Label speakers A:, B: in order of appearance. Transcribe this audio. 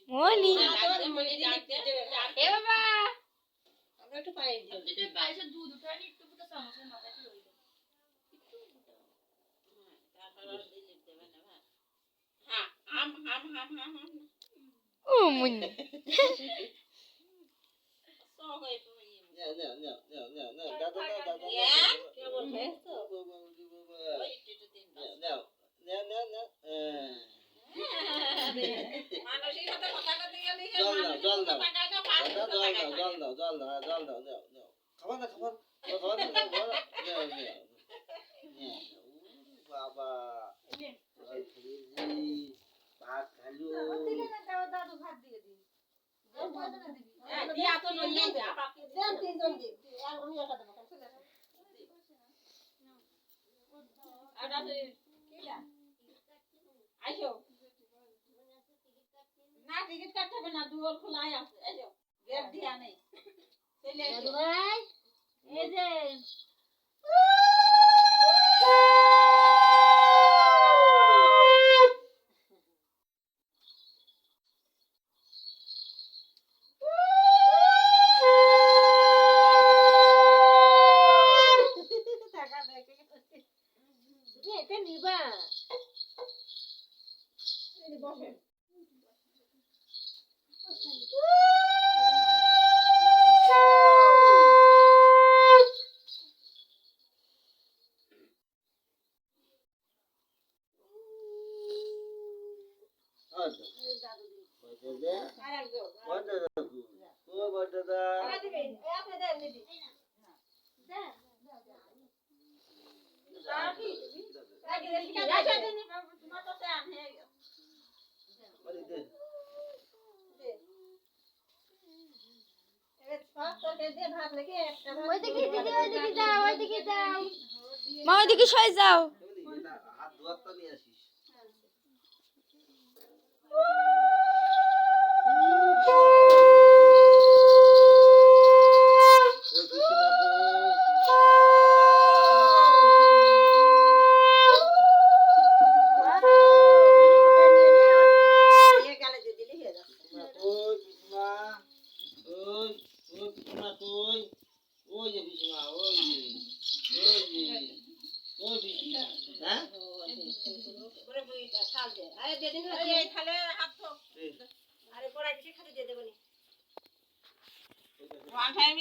A: Moni.
B: এ বাবা
C: আমরা একটু পানি দিই।
B: আপনি তো পায়েসের দুধ উঠায় নি একটু ফুটা চামচের মাথায় একটু লই দেন একটু ফুটা তারপর আর দিলে দেবে না ভাই হ্যাঁ হাম
A: Oh, Moni.
B: সো হই তুমি
C: No. কেমন হয়েছে?
B: ওই একটু দিন মানুষের সাথে কথা কইতে গেলে
C: জল দাও।
B: টাকা না পাঁচ টাকা
C: জল দাও। খাবার না। বাবা। ভাত খালু।
B: দাদু ভাত দিয়ে দিন দিয়া তো লইয়া দে আমাকে
C: দেন তিনজন দিন। আমি একা দেবো।
B: আটা কিলা আইসো না টিকিট কাটতে হবে না দুয়ার খোলাই আছে আইসো গেট দিয়া নেই চলে আসো
A: ভাই
B: এই যে
A: এটা নিবা
C: বসে।
A: ওইদিকে যাও মা ওইদিকে সরে যাও
C: হাত ধোয়ারটা নিয়ে আসিস।
B: One time